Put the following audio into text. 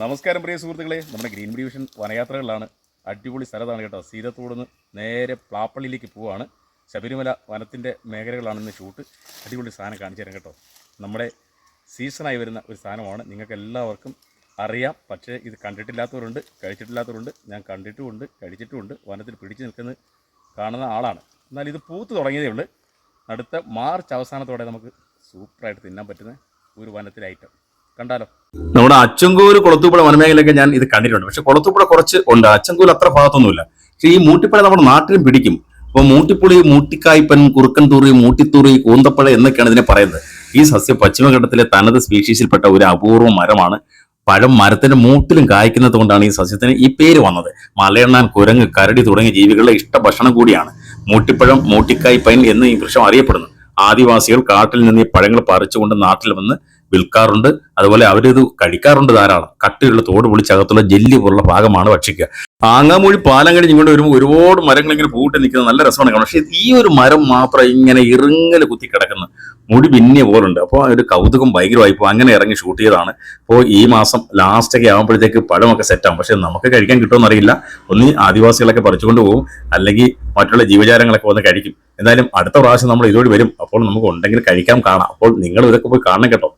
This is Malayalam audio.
നമസ്കാരം പ്രിയ സുഹൃത്തുക്കളെ, നമ്മുടെ ഗ്രീൻ ഡിവിഷൻ വനയാത്രകളിലാണ്. അടിപൊളി സ്ഥലത്താണ് കേട്ടോ. സീതത്തോടുന്ന് നേരെ പ്ലാപ്പള്ളിയിലേക്ക് പോവുകയാണ്. ശബരിമല വനത്തിൻ്റെ മേഖലകളാണെന്ന് ഷൂട്ട്. അടിപൊളി സാധനം കാണിച്ചു തരാം കേട്ടോ. നമ്മുടെ സീസണായി വരുന്ന ഒരു സാധനമാണ്, നിങ്ങൾക്ക് എല്ലാവർക്കും അറിയാം. പക്ഷേ ഇത് കണ്ടിട്ടില്ലാത്തവരുണ്ട്, കഴിച്ചിട്ടില്ലാത്തവരുണ്ട്. ഞാൻ കണ്ടിട്ടുമുണ്ട്, കഴിച്ചിട്ടുമുണ്ട്. വനത്തിൽ പിടിച്ചു നിൽക്കുന്നത് കാണുന്ന ആളാണ്. എന്നാൽ ഇത് പൂത്ത് തുടങ്ങിയതേ ഉള്ളൂ. അടുത്ത മാർച്ച് അവസാനത്തോടെ നമുക്ക് സൂപ്പറായിട്ട് തിന്നാൻ പറ്റുന്ന ഒരു വനത്തിലെ ഐറ്റം കണ്ടാലോ. നമ്മുടെ അച്ചൻകോല് കുളത്തൂപ്പുഴ വനമേഖലയൊക്കെ ഞാൻ ഇത് കണ്ടിട്ടുണ്ട്. പക്ഷെ കുളത്തൂപ്പുഴ കുറച്ച് ഉണ്ട്, അച്ചൻകോല് അത്ര ഭാഗത്തൊന്നുമില്ല. പക്ഷെ ഈ മൂട്ടിപ്പഴ നമ്മുടെ നാട്ടിലും പിടിക്കും. അപ്പോൾ മൂട്ടിപ്പുളി, മൂട്ടിക്കായ്പൻ, കുറുക്കൻതൂറി, മൂട്ടിത്തൂറി, കൂന്തപ്പഴ എന്നൊക്കെയാണ് ഇതിനെ പറയുന്നത്. ഈ സസ്യം പശ്ചിമഘട്ടത്തിലെ തനത് സ്പീഷീസിൽപ്പെട്ട ഒരു അപൂർവ മരമാണ്. പഴം മരത്തിന്റെ മൂട്ടിലും കായ്ക്കുന്നത് കൊണ്ടാണ് ഈ സസ്യത്തിന് ഈ പേര് വന്നത്. മലയെണ്ണാൻ, കുരങ്ങ്, കരടി തുടങ്ങിയ ജീവികളുടെ ഇഷ്ട ഭക്ഷണം കൂടിയാണ് മൂട്ടിപ്പഴം, മൂട്ടിക്കായ് പൈൻ എന്ന് ഈ വൃക്ഷം അറിയപ്പെടുന്നു. ആദിവാസികൾ കാട്ടിൽ നിന്ന് ഈ പഴങ്ങൾ പറിച്ചുകൊണ്ട് നാട്ടിൽ വന്ന് വിൽക്കാറുണ്ട്. അതുപോലെ അവരിത് കഴിക്കാറുണ്ട് ധാരാളം. കട്ടിയുള്ള തോട് പൊളിച്ചകത്തുള്ള ജെല്ലി പോലുള്ള ഭാഗമാണ് ഭക്ഷിക്കുക. ആങ്ങാമൂഴി പാലം കഴിഞ്ഞ് ഇങ്ങോട്ട് വരുമ്പോൾ ഒരുപാട് മരങ്ങൾ ഇങ്ങനെ പൂട്ടി നിൽക്കുന്നത് നല്ല രസമാണ് കാണാം. പക്ഷെ ഈ ഒരു മരം മാത്രം ഇങ്ങനെ ഇറുങ്ങൽ കുത്തി കിടക്കുന്നു, മുടി പിന്നിയ പോലുണ്ട്. അപ്പോൾ ഒരു കൗതുകം ഭയങ്കരമായിപ്പോൾ അങ്ങനെ ഇറങ്ങി ഷൂട്ട് ചെയ്തതാണ്. അപ്പോൾ ഈ മാസം ലാസ്റ്റൊക്കെ ആകുമ്പോഴത്തേക്ക് പഴമൊക്കെ സെറ്റാകും. പക്ഷെ നമുക്ക് കഴിക്കാൻ കിട്ടുമെന്ന് അറിയില്ല. ഒന്നി ആദിവാസികളൊക്കെ പറിച്ചുകൊണ്ട് പോകും, അല്ലെങ്കിൽ മറ്റുള്ള ജീവജാലങ്ങളൊക്കെ വന്ന് കഴിക്കും. എന്തായാലും അടുത്ത പ്രാവശ്യം നമ്മൾ ഇതോട് വരും. അപ്പോൾ നമുക്ക് ഉണ്ടെങ്കിൽ കഴിക്കാൻ കാണാം. അപ്പോൾ നിങ്ങൾ ഇതൊക്കെ പോയി കാണണം കേട്ടോ.